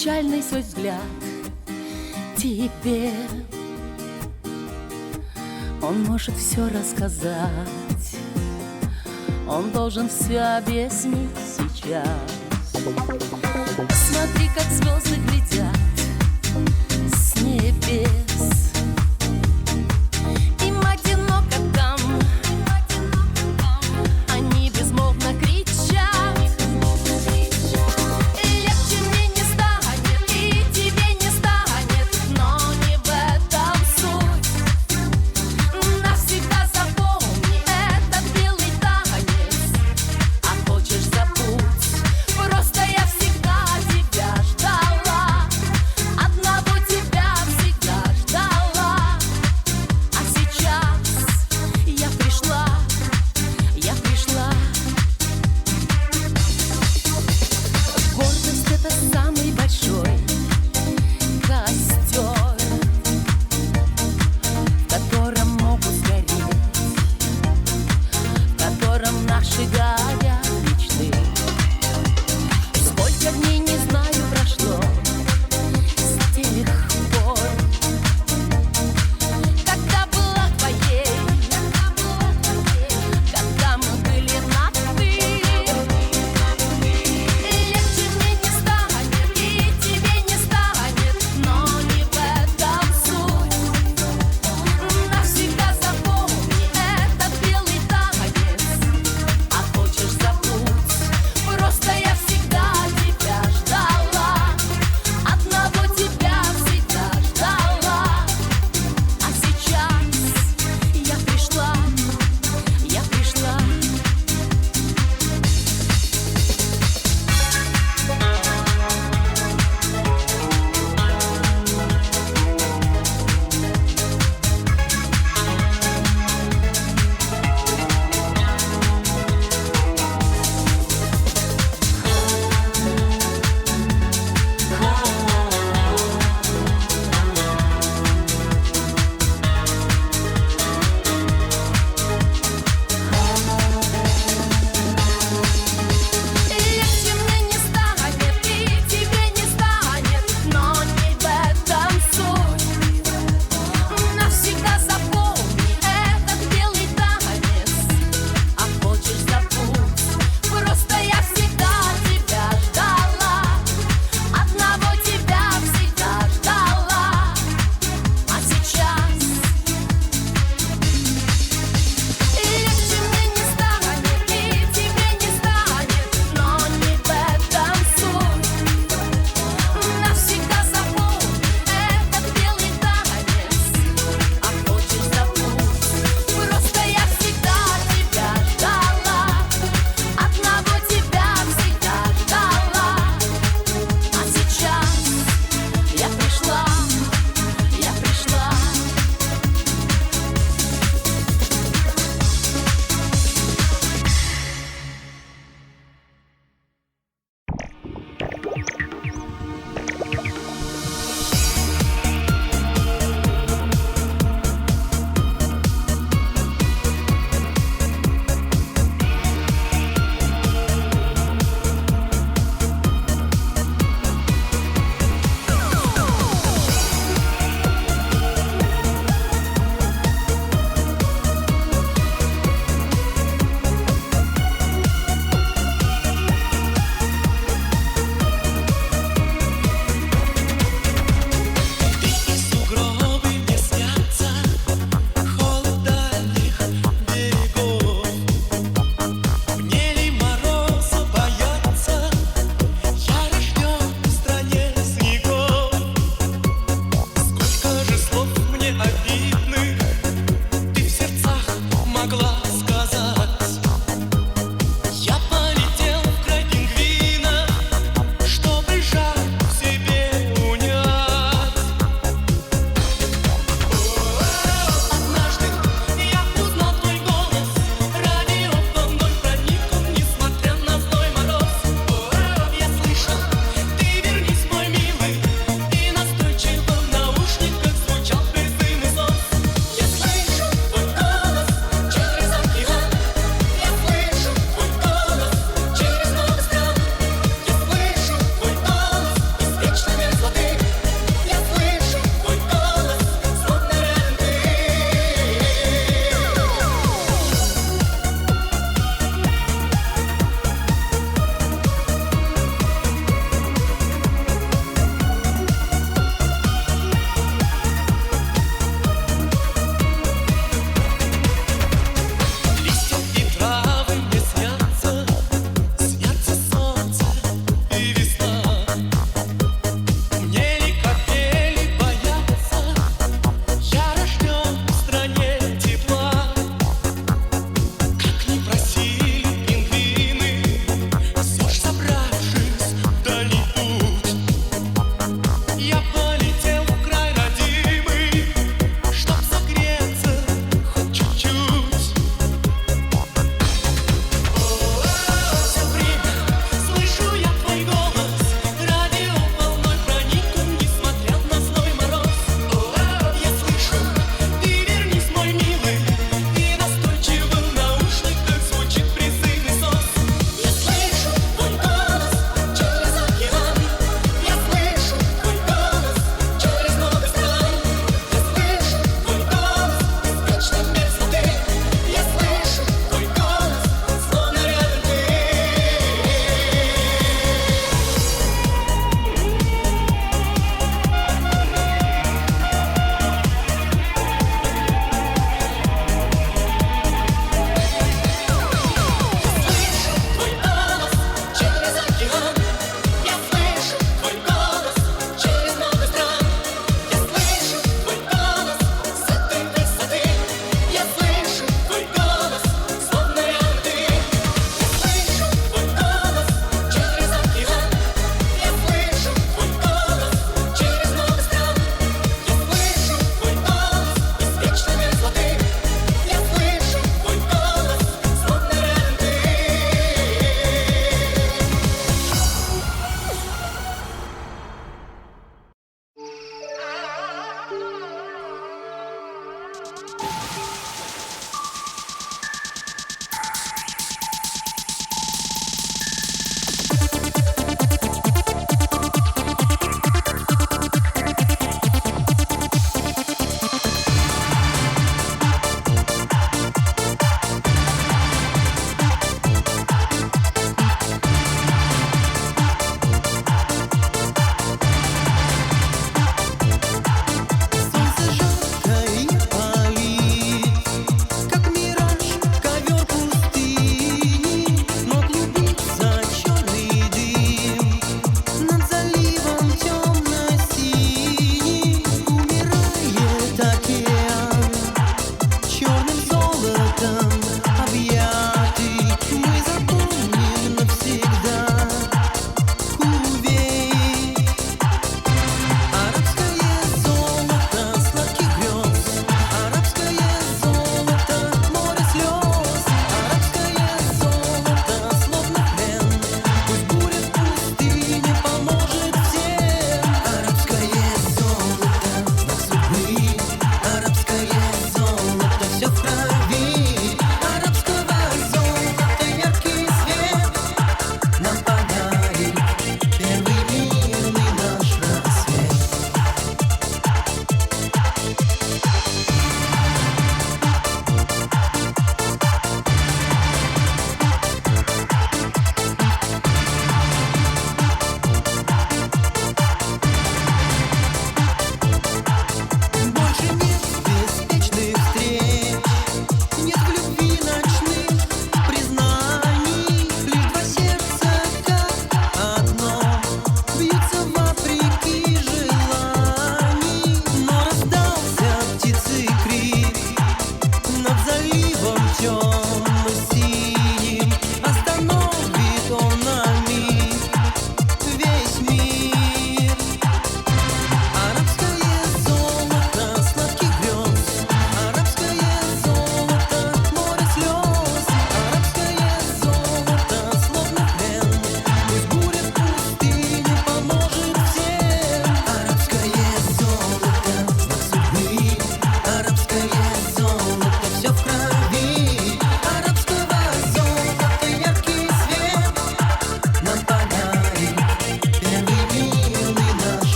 печальный свой взгляд тебе. Он может все рассказать, он должен все объяснить сейчас. Смотри, как звезды глядят с небес. Им одиноко там, они безмолвно кричат. И легче мне не станет, и тебе не станет, но не в этом суть. Навсегда запомни этот белый танец, а хочешь забудь. Просто я всегда тебя ждала, одного тебя всегда ждала.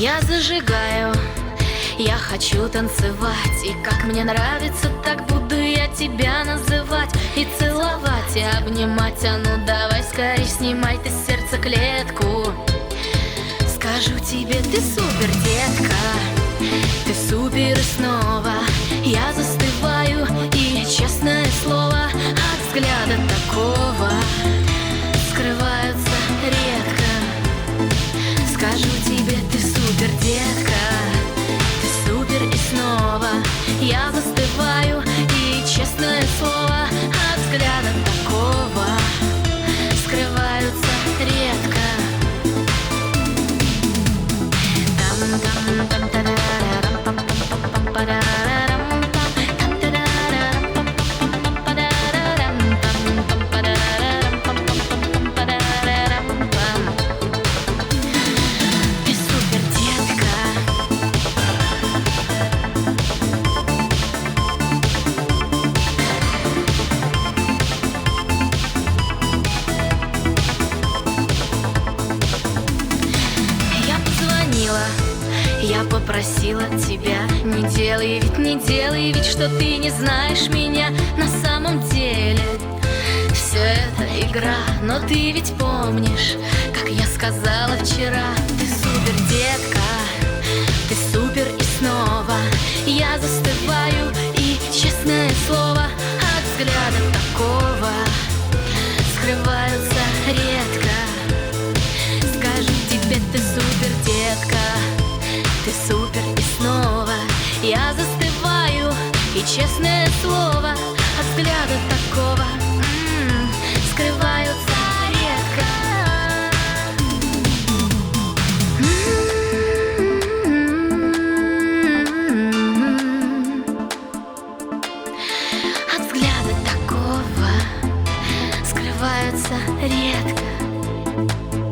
Я зажигаю, я хочу танцевать. И как мне нравится, так буду я тебя называть. И целовать, и обнимать. А ну давай скорей снимай ты с сердца клетку. Скажу тебе, ты супер, детка. Ты супер, и снова я застываю. И честное слово, от взгляда такого скрываются редко. Скажу тебе, ты супер, детка. Ты супер, и снова я застываю. И честное слово, от взгляда такого скрываются редко. Ты супер, детка. Я позвонила, я попросила тебя. Не делай вид, что ты не знаешь меня. На самом деле все это игра. Но ты ведь помнишь, как я сказала вчера. Ты супер, детка. Ты супер, и снова я застываю. И честное слово, от взгляда такого скрываются редко. Скажу тебе, ты супер, детка. Ты супер, и снова я застываю. И честное слово, от взгляда такого скрываются редко. От взгляда такого скрываются редко.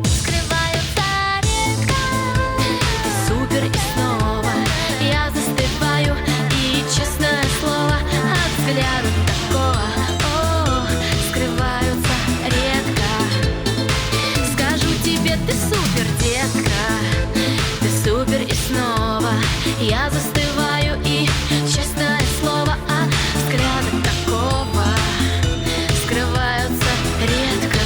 Скрываются редко. Ты супер, и снова я застываю. И честное слово, от взгляда такого скрываются редко. Скажу тебе, ты супер, детка. Ты супер, и снова я застываю. И честное слово, от взгляда такого скрываются редко.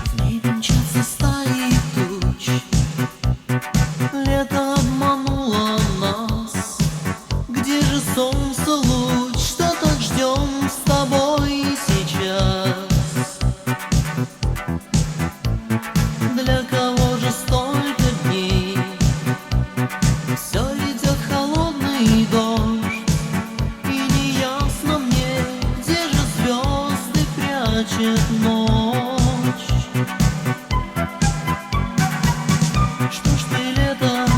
В небе мчатся стаи туч. Лето обмануло нас. Где же солнце луч? Что так ждем с тобой сейчас? Для кого же столько дней? Все идет холодный дождь. И неясно мне, где же звезды прячет ночь. Что ж ты летом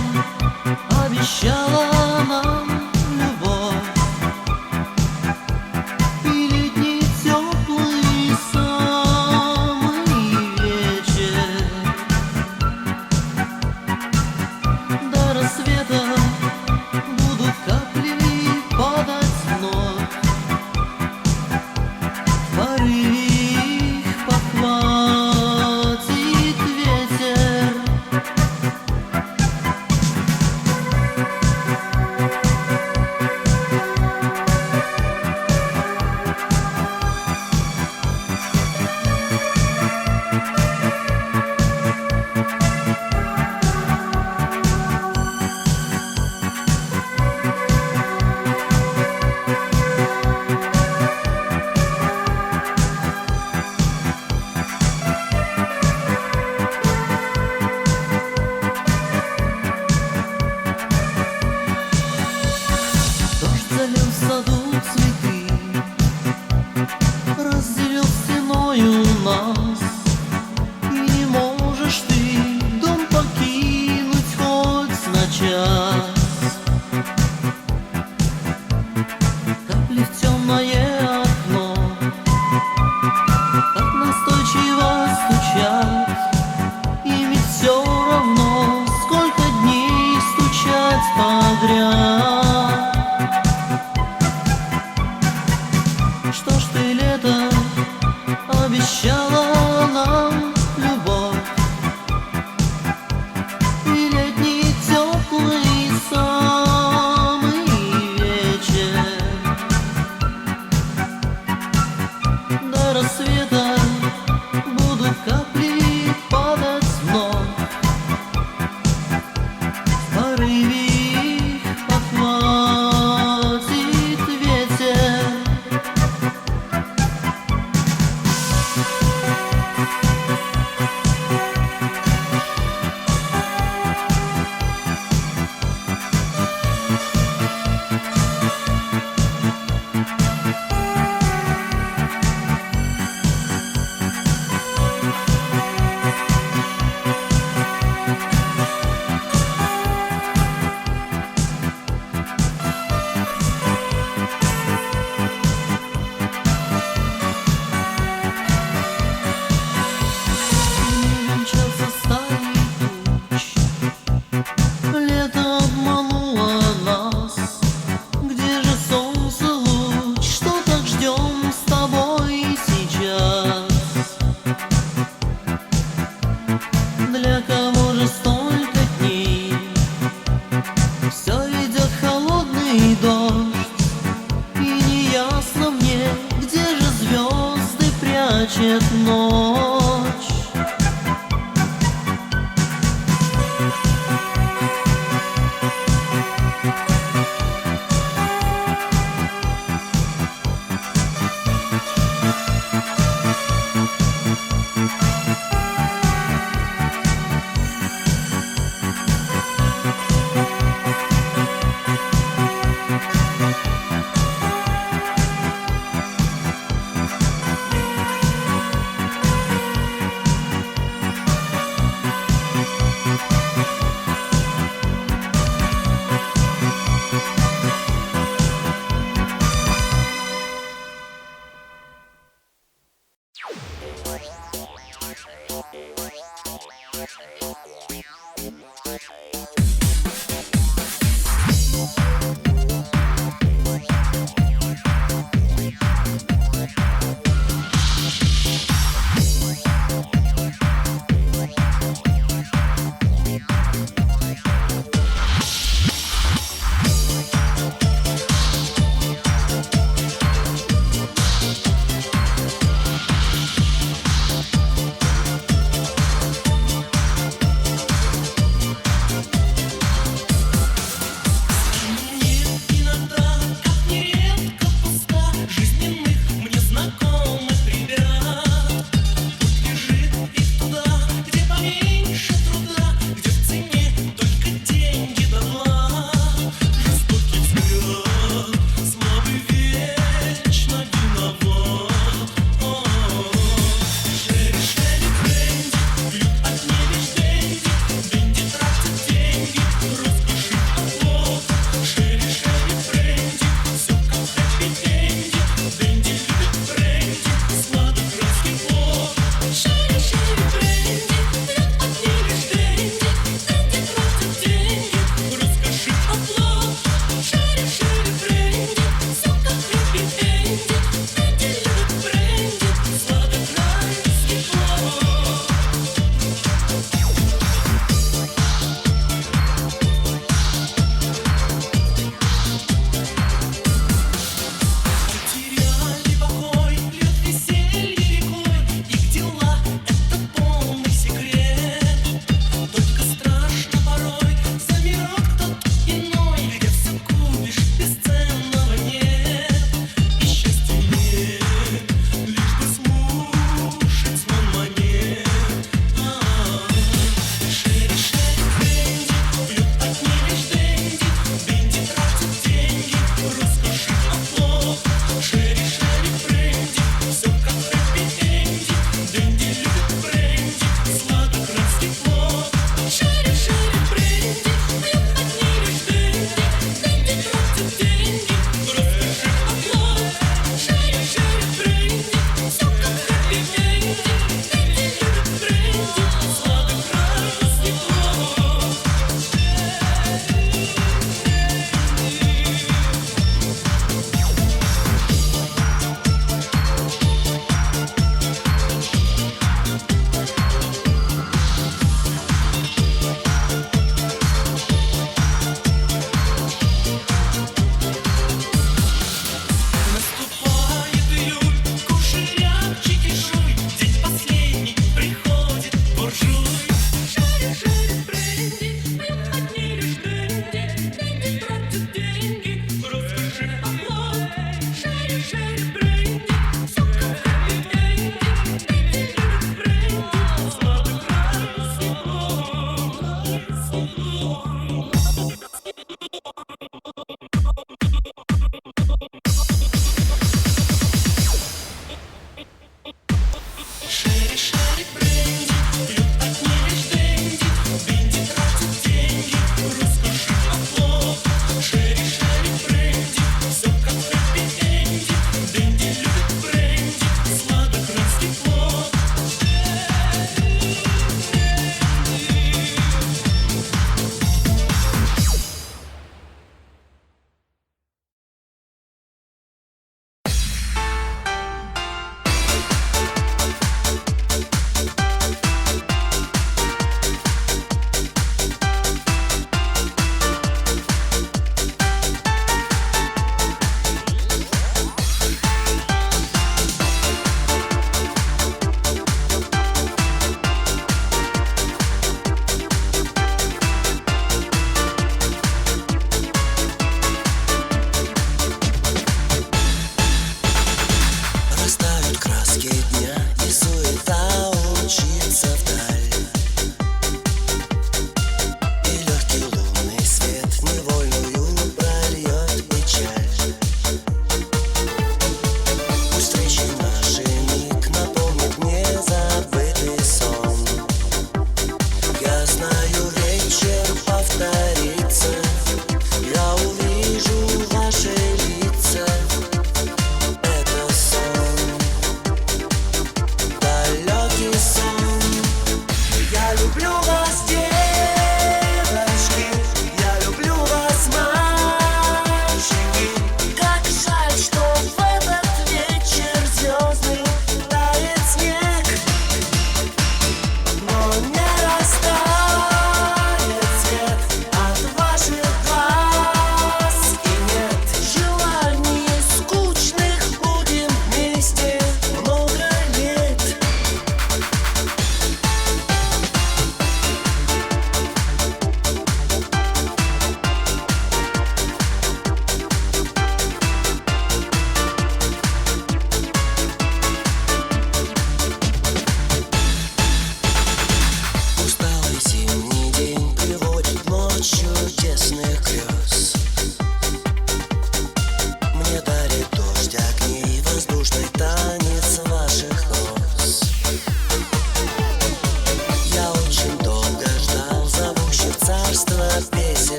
обещала нам любовь? Или дни теплый самый вечер? До рассвета будут капли падать вновь. В порыве их подхватит ветер. залил в саду цветы, разделил стеною нас. И не можешь ты дом покинуть хоть на час. Капли в темное окно так настойчиво стучат, и ведь все равно, сколько дней стучать подряд. Что ж ты, лето, обещала нам любовь, и летний теплый самый вечер. До рассвета будут капли падать вновь, в порыве их подхватит ветер. Мчался стаей туч, лето обмануло нас. Где же солнце луч, что так ждем с тобой сейчас? Для кого же столько дней? Все идет холодный дождь, и неясно мне, где же звезды прячет ночь.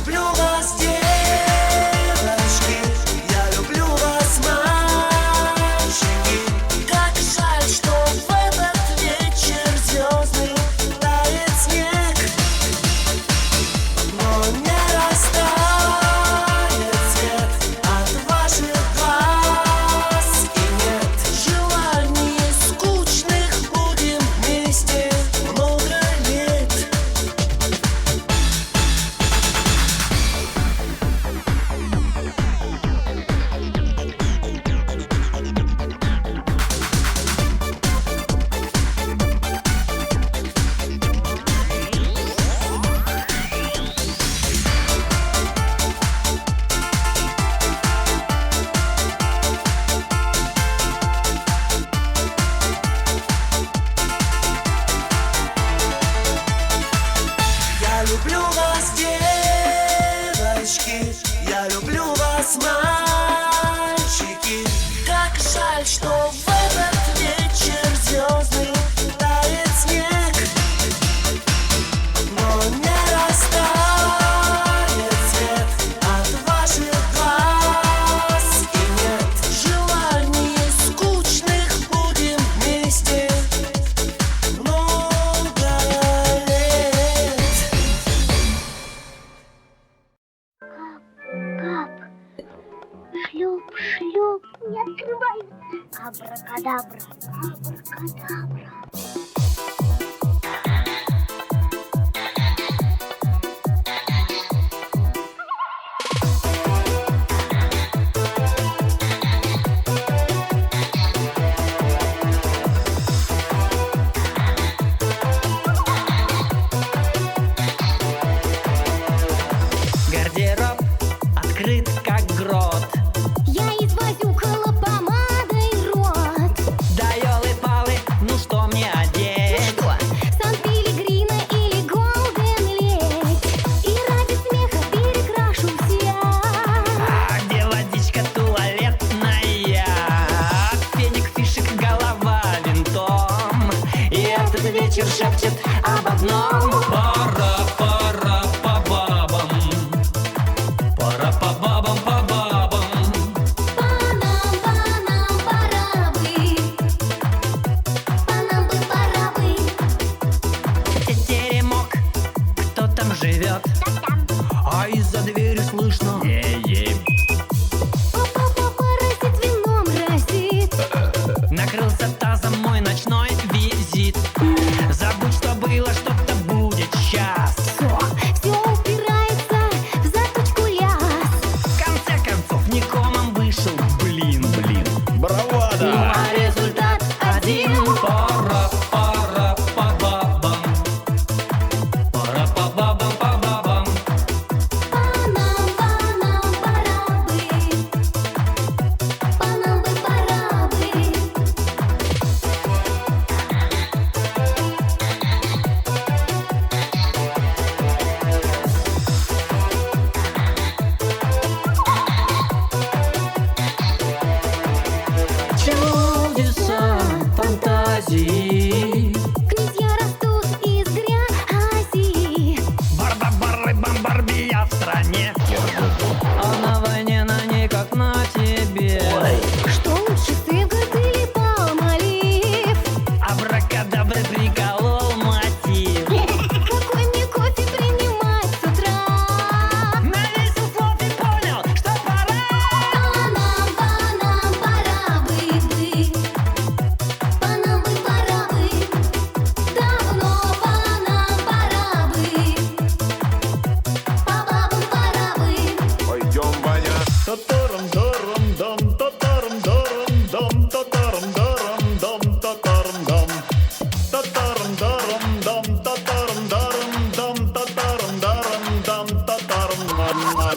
люблю вас, девочки, я люблю вас, мальчики. Как жаль, что в этот вечер звездный тает снег, но не растает свет от ваших глаз. И нет желаний скучных, будем вместе много лет. Я люблю вас, девочки, я люблю вас, мальчики. Как жаль, что в этот вечер звездный тает снег, но не растает свет от ваших глаз. И нет желаний скучных, будем вместе много лет. Кап, шлюп, шлюп, не открывай. Абракадабра, абракадабра. Гардероб открыт как грот. Я извозюкала помадой рот. Да ёлы-палы, ну что мне одеть? Что? Сан-Пелегрино или Голден Лейк? И ради смеха перекрашу себя. А где водичка туалетная? Феник, фишек, голова винтом. И этот вечер шепчет об одном. Пора, пора по бабам. Пора по бабам, по бабам. Панам, пора бы. Панам бы пора бы. Теремок, кто там живет? А из-за двери слышно ей-ей. Папа разит, вином разит. Накрылся тазом мой ночной визит. Забудь, что было, что-то будет сейчас. Все упирается в заточку ляс. В конце концов, не комом вышел. Блин. Бравада! Ну а результат один. Пора, пора по бабам. Пора по бабам, по бабам. Панам, пора бы. Панам бы пора бы. Чудеса фантазии. Князья растут из грязи. Бардабары, бомбарбия в стране. А на войне на ней как на тебе. Что лучше, Севгард или Палмолив? Абракадабры приколол мотив. Какой мне кофе принимать с утра? Навесил слов и понял, что пора. Панам, пора бы. Панам бы пора бы. Давно панам пора бы. По бабам пора бы. Пойдем, Ваня. Татарам-дарам-дам, татарам-дарам-дам, татарам-дарам-дам, татарам-дам. Татарам-дарам-дам, татарам-дарам-дам, татарам-дарам-дам, татарам-дам.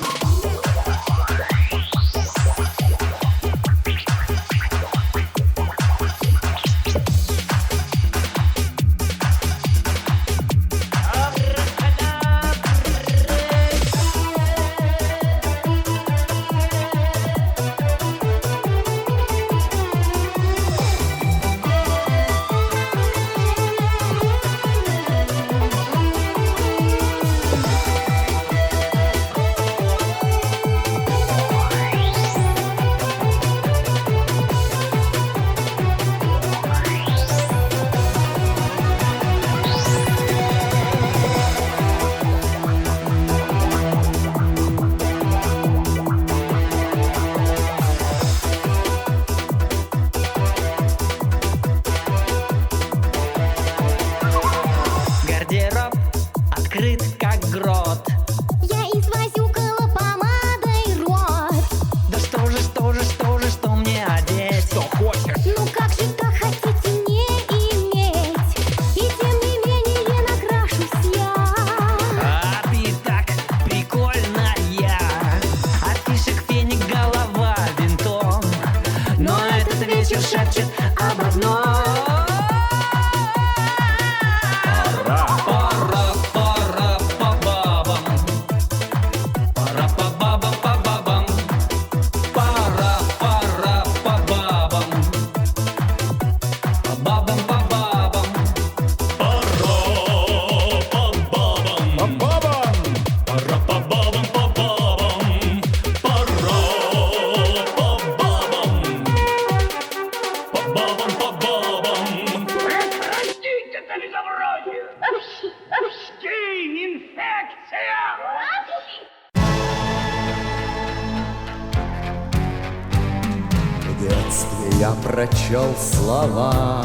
я прочел слова.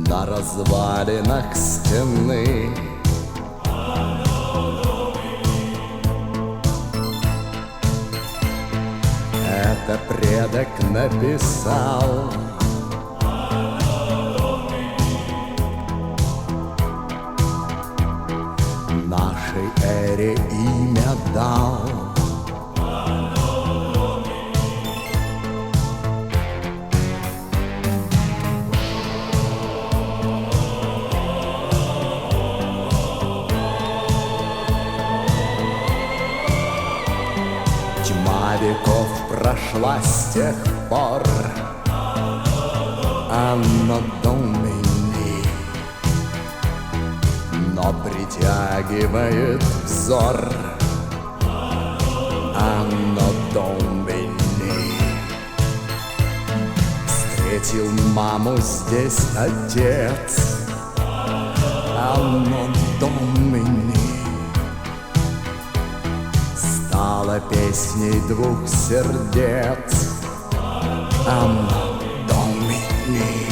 На развалинах стены. Это предок написал. Нашей эре имя дал. Тьма веков прошла с тех пор. Анно Домини, но притягивает взор. Анно Домини. Встретил маму здесь отец. Анно Домини. Стала песней двух сердец. Анно Домини.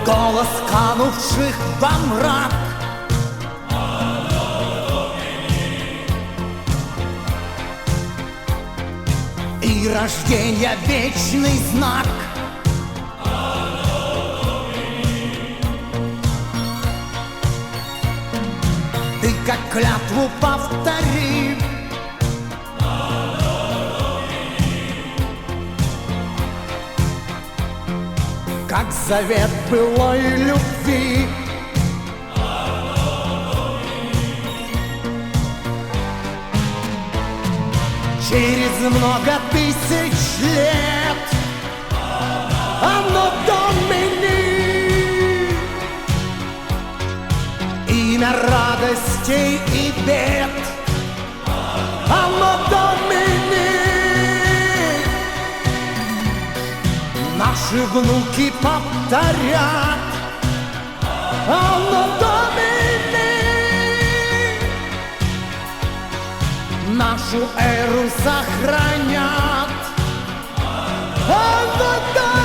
Голос канувших во мрак. И рождения вечный знак. Ты как клятву повтори. Как завет былой любви. Через много тысяч лет. Анно Домини. Имя радостей и бед. Анно Домини. Наши внуки повторят. Анно Домини. Нашу эру сохранят. Анно Домини.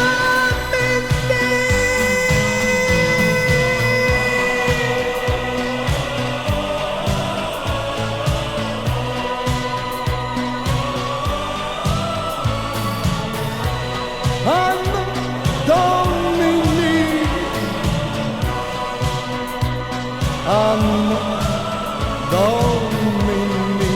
Anno Domini. Anno Domini.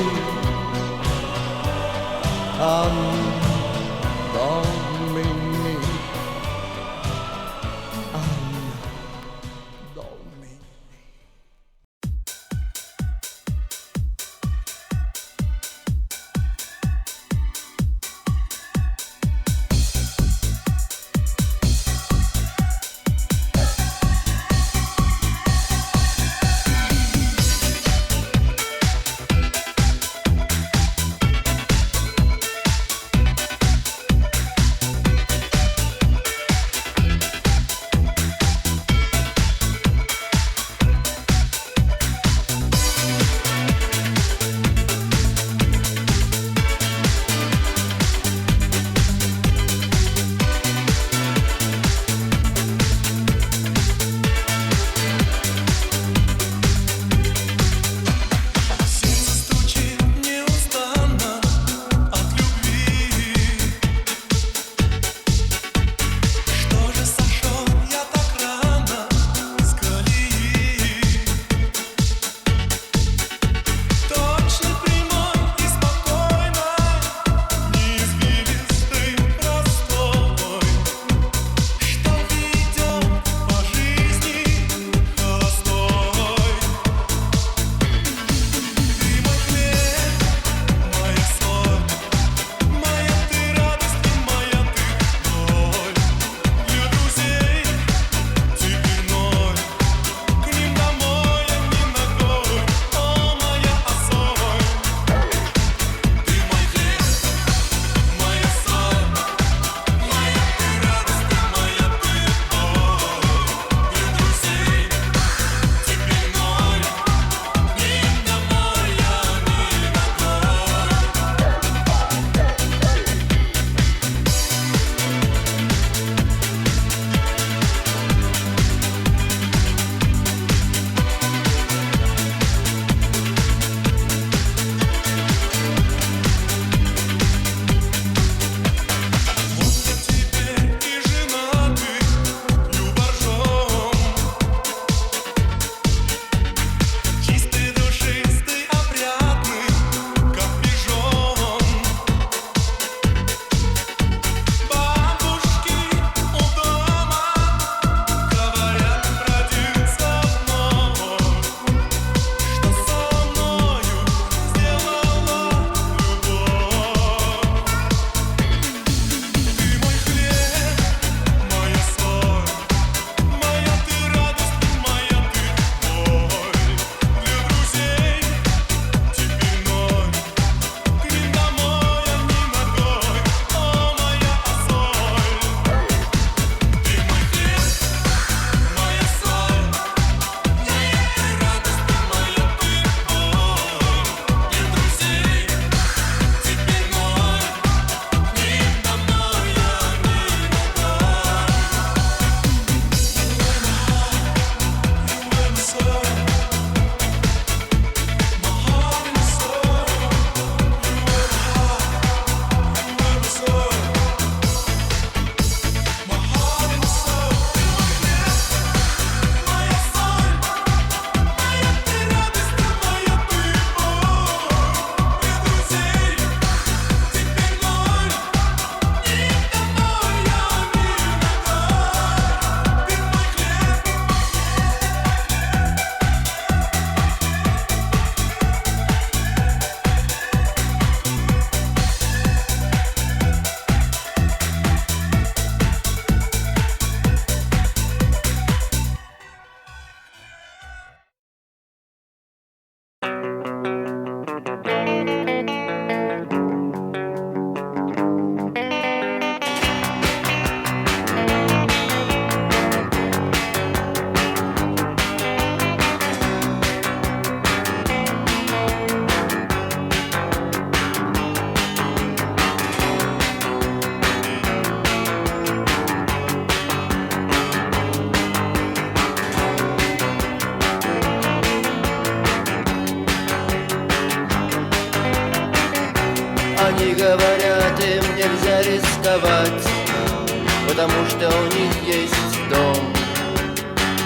потому что у них есть дом.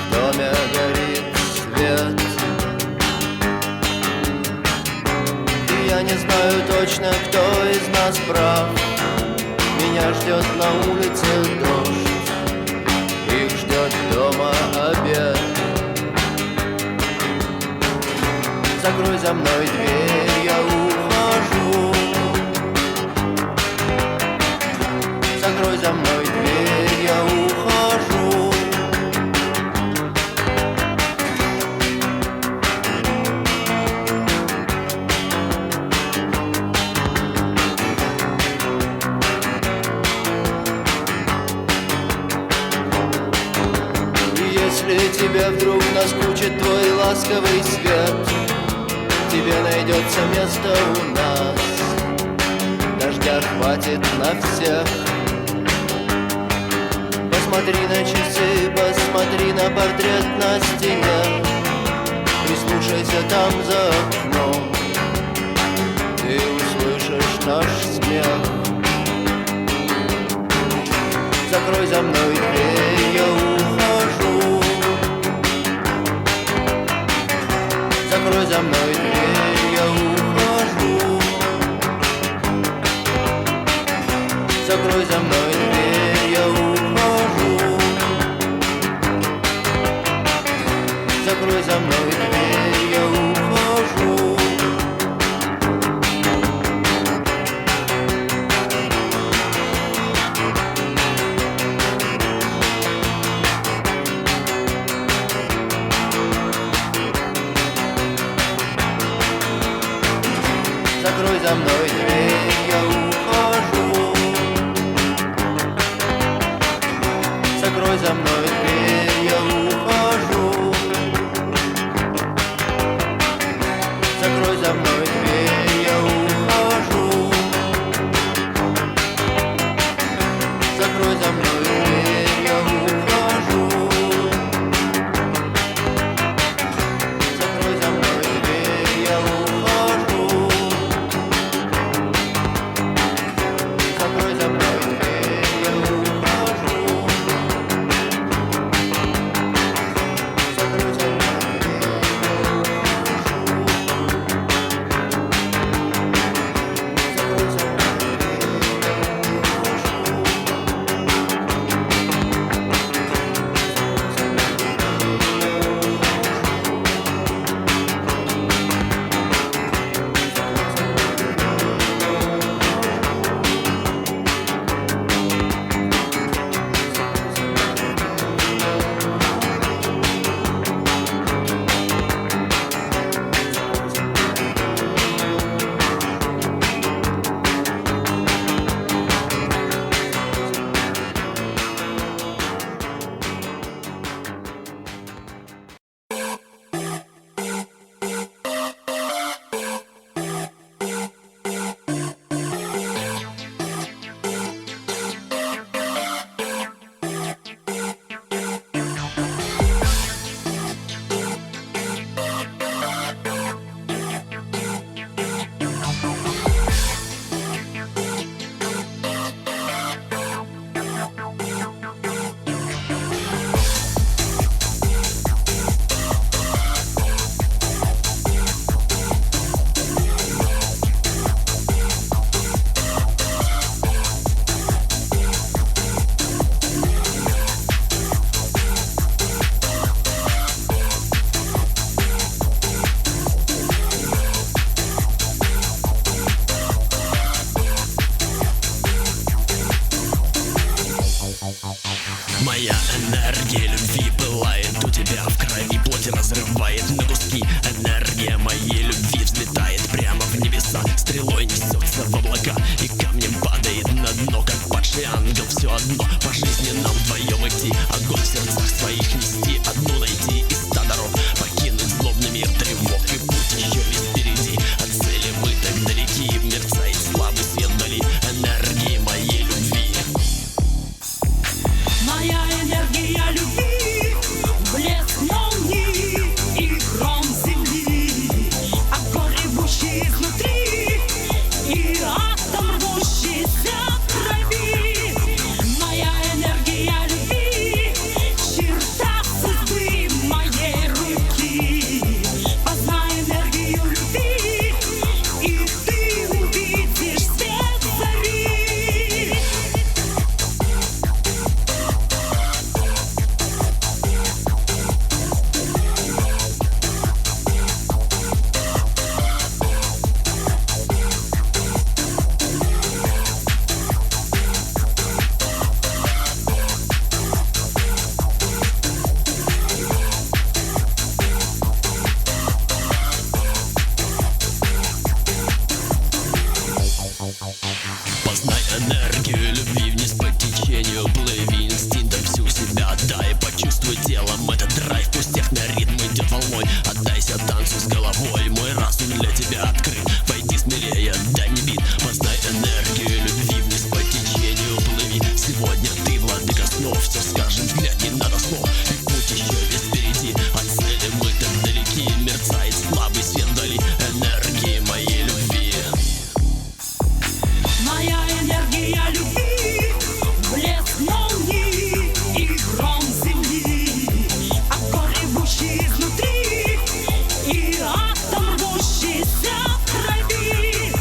В доме горит свет, и я не знаю точно, кто из нас прав. Меня ждет на улице дождь, их ждет дома обед. Закрой за мной дверь, я ухожу. Закрой за мной дверь, я ухожу. И если тебе вдруг наскучит твой ласковый свет, тебе найдется место у нас. Дождя хватит на всех. Посмотри на часы, посмотри на портрет на стене. Прислушайся там за окном, ты услышишь наш смех. Закрой за мной дверь, я ухожу. Закрой за мной дверь, я ухожу. Закрой за мной дверь, я ухожу. Закрой за мной дверь, я ухожу. Закрой за мной дверь, я ухожу. Закрой за мной дверь, я ухожу. Закрой за мной дверь, я ухожу. Закрой за мной дверь, я ухожу. Закрой за мной дверь, я ухожу. Закрой за мной дверь, я ухожу. Закрой за мной Моя энергия любви пылает у тебя в крови, плоть разрывает на куски. Энергия моей любви взлетает прямо в небеса, стрелой несется в облака и камнем падает на дно, как падший ангел. Все одно по жизни нам вдвоем идти, огонь в сердцах своих нести, одну найти из 100 дорог, покинуть злобный мир тревог, и путь еще весь впереди. От цели мы так далеки, мерцает слабый свет вдали энергии моей любви. Моя энергия любви, блеск молнии и гром земли, огонь ревущий изнутри и атом рвущийся в крови. Моя энергию любви вниз по течению. Плыви инстинктом всю себя отдай. Почувствуй телом этот драйв, пусть техноритм идет волной. Отдайся танцу с головой, мой разум для тебя открыт. Пойди смелее, дай мне бит, познай энергию любви вниз по течению. Плыви, сегодня ты владыка снов. Все скажем, взгляд, не надо слов. И путь еще весь впереди, от цели мы так далеки. Мерцает слабый свет вдали энергии моей любви. Моя энергия любви, блеск молнии и гром земли, огонь ревущий изнутри и атом рвущийся в крови.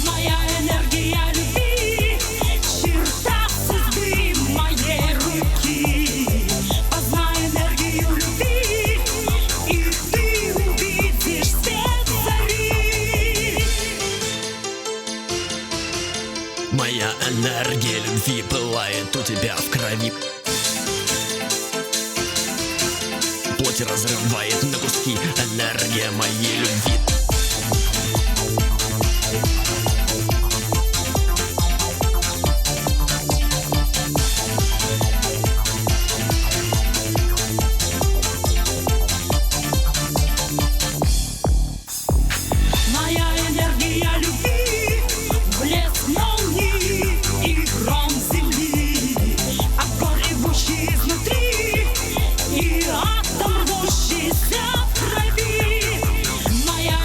Моя энергия любви, черта судьбы моей руки. Познай энергию любви, и ты увидишь свет зари. Моя энергия любви пылает у тебя в крови. Плоть разрывает на куски энергия моей любви. Моя энергия любви, блеск молнии и гром земли, огонь ревущий изнутри и атом рвущийся в крови. Моя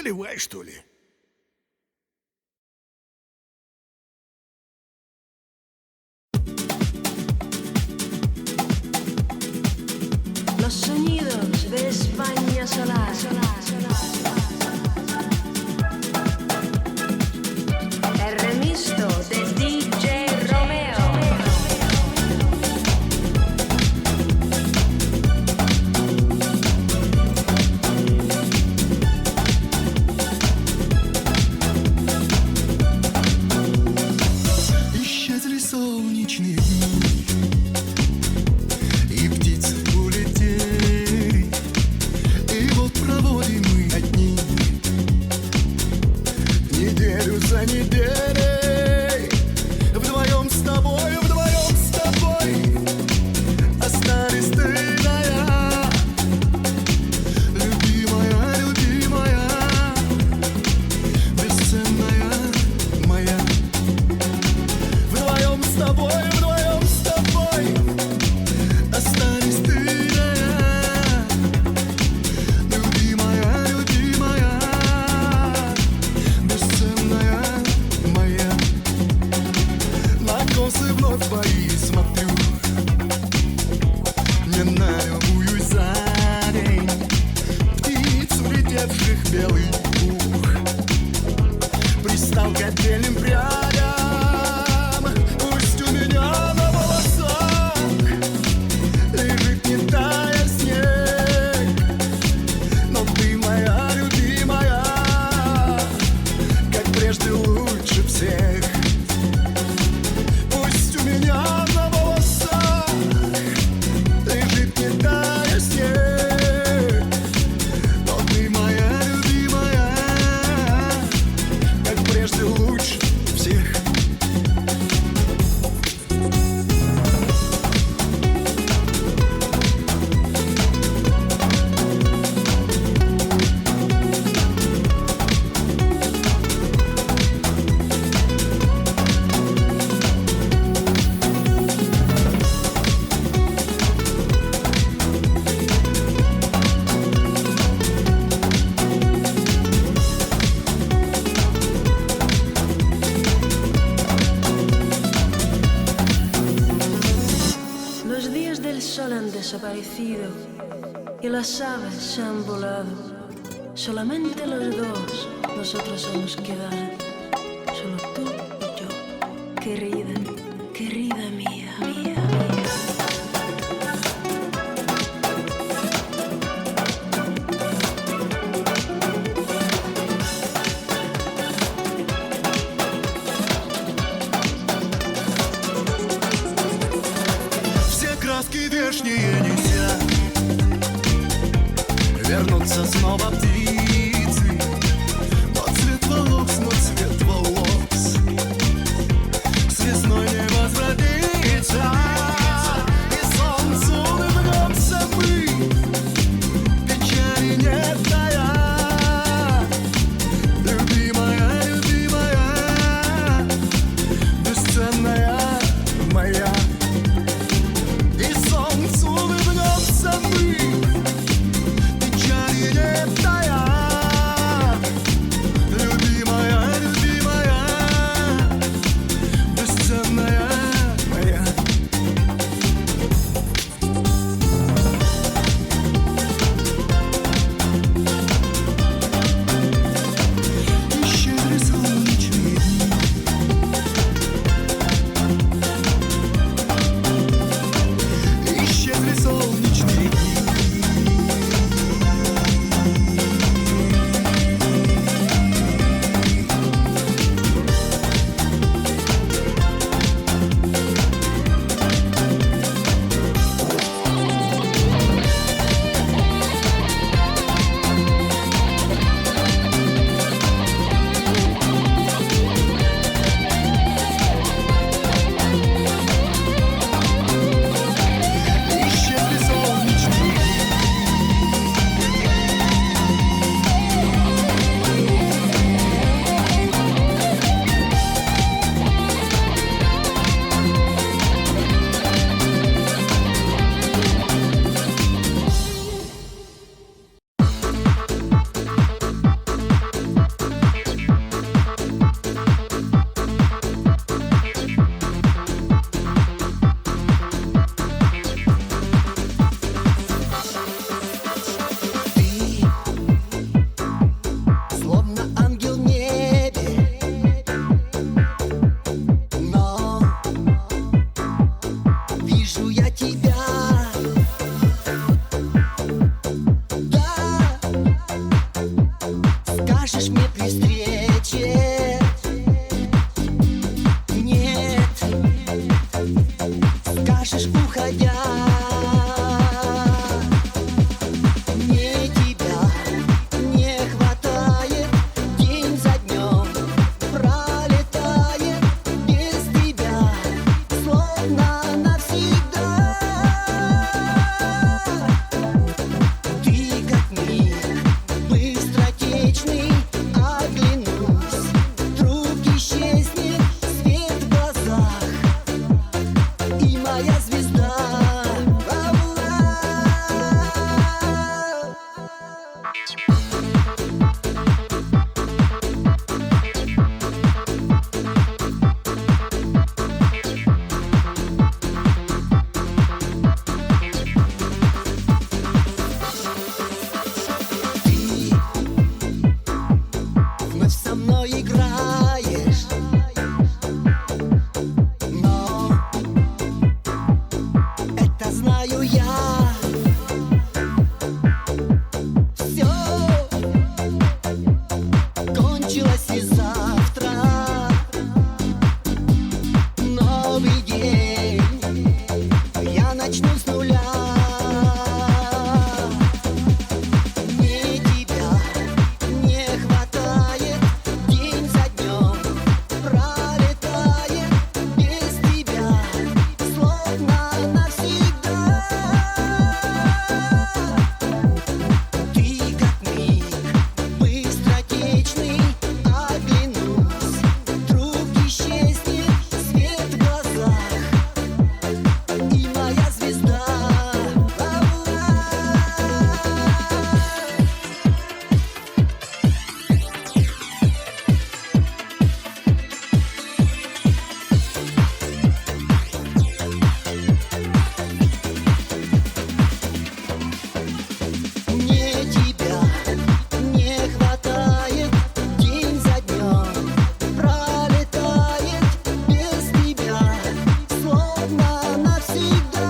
Наливай, что ли. Los sonidos de España solar. El remisto de DJ Romeo. Исчезли солнечные дни, и птицы улетели, и вот проводим мы одни неделю за неделей. Вдвоем с тобой, остались ты да я. Любимая, любимая, бесценная моя. Вдвоем с тобой, остались ты да я. Любимая, любимая, бесценная моя. На косы вновь твои смотрю, не налюбуюсь за день птиц, улетевших белый пух, пристал к отдельным прядям. Пусть у меня на волосах лежит не тая снег, но ты моя любимая, как прежде лучше всех. Пусть у меня на волосах лежит не тая снег, но ты моя любимая, как прежде лучше всех. Los días del sol han desaparecido y las aves se han volado. Solamente los dos, nosotros hemos quedado. Solo tú y yo, querida, querida mía, mía, mía. Все краски вешние нельзя, вернуться снова птицы, но цвет волос с весной не возвратится, и солнцу улыбнемся мы, печали нет тая. Любимая, любимая, бесценная моя. И солнцу улыбнемся мы, печали не тая. скажешь мне при встрече? Нет, скажешь, уходя. Мне тебя не хватает, день за днем пролетает без тебя, словно навсегда. Ты как миг быстротечный, оглянусь, вдруг исчезнет свет в глазах, и моя звезда. Вновь со мной играешь, но это знаю я. Все кончилось и завтра новый день, я начну с нуля. Мне тебя не хватает, день за днем пролетает без тебя, словно навсегда. Ты как миг быстротечный, оглянусь, вдруг исчезнет свет в глазах, и моя звезда. Мне тебя не хватает, день за днем пролетает без тебя, словно навсегда.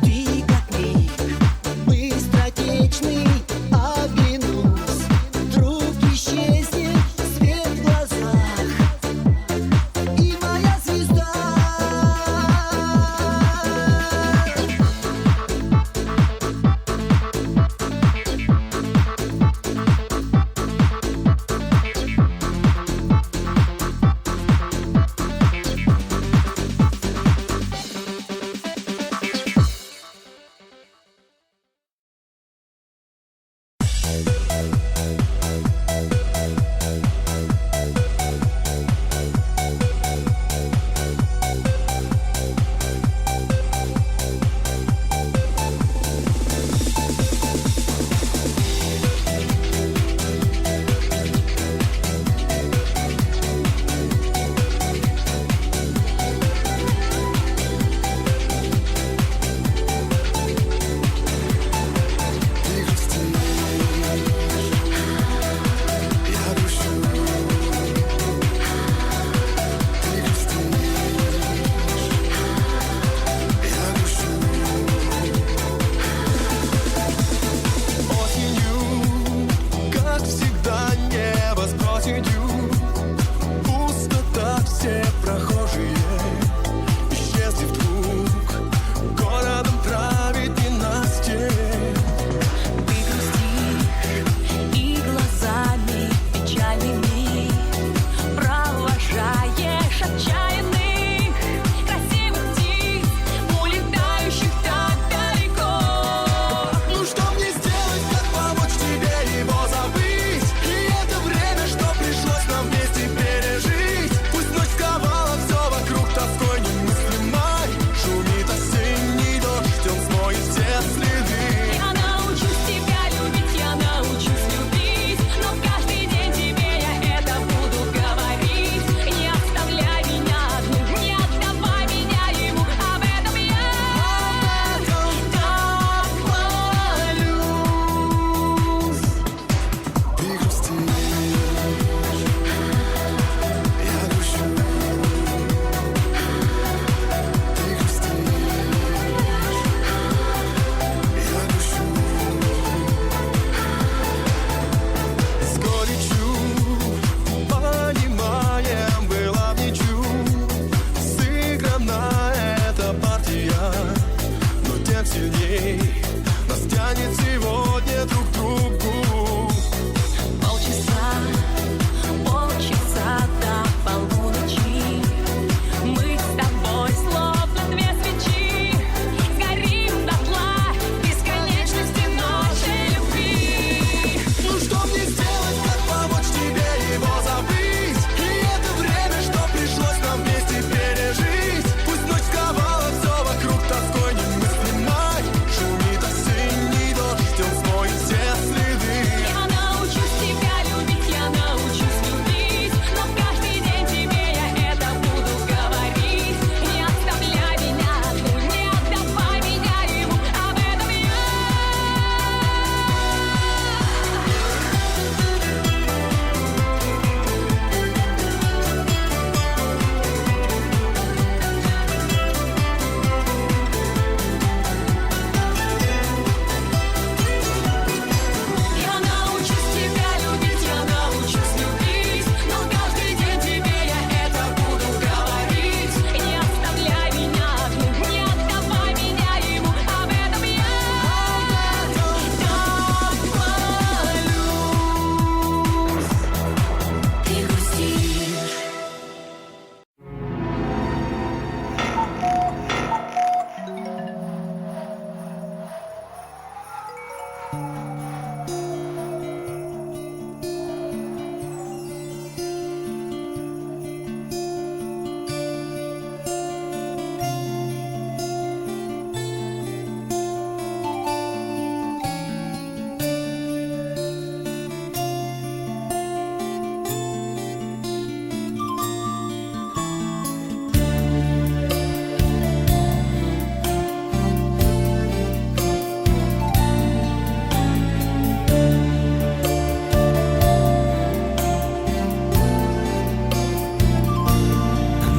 Ты как миг быстротечный, оглянусь, вдруг исчезнет свет в глазах, и моя звезда. Ты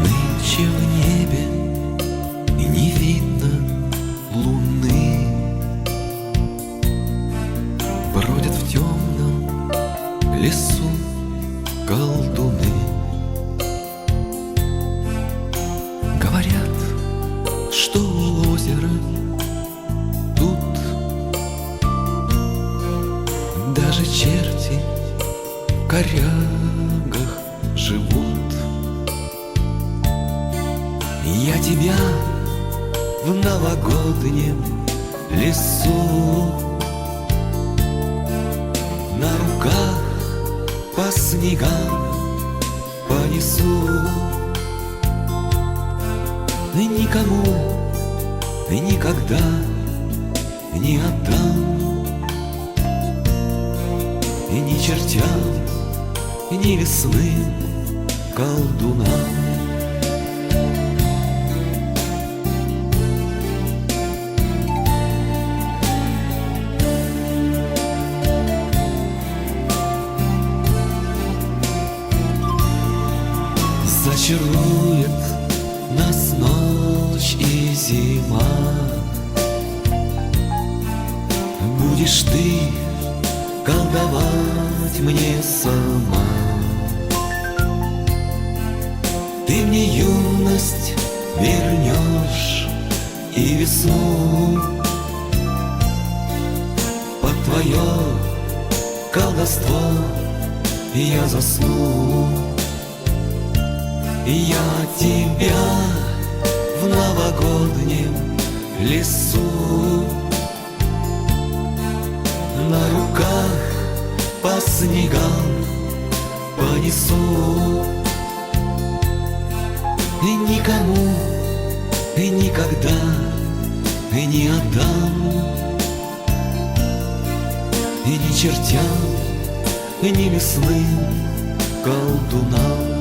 Нынче в небе не видно луны, бродят в темном лесу колдуны. Говорят, что у озера тут даже черти в корягах живут. Я тебя в новогоднем лесу на руках по снегам понесу. И никому и никогда не отдам, и ни чертям, ни лесным колдунам. Зачарует нас ночь и зима, будешь ты колдовать мне сама. Ты мне юность вернешь и весну, под твое колдовство я засну. Я тебя в новогоднем лесу на руках по снегам понесу. И никому и никогда и не отдам, и ни чертям, и ни лесным колдунам.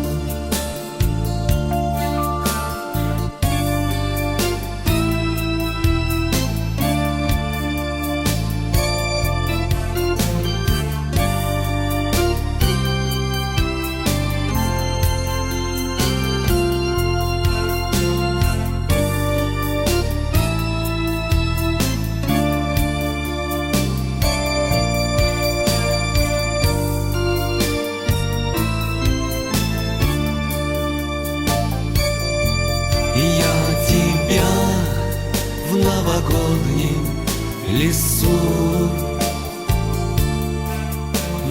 Я тебя в новогоднем лесу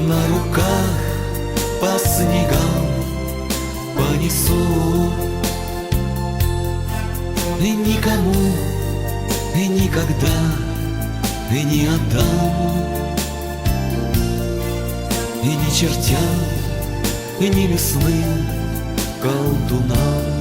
на руках по снегам понесу. И никому и никогда и не отдам, и ни чертям, и ни лесным колдунам.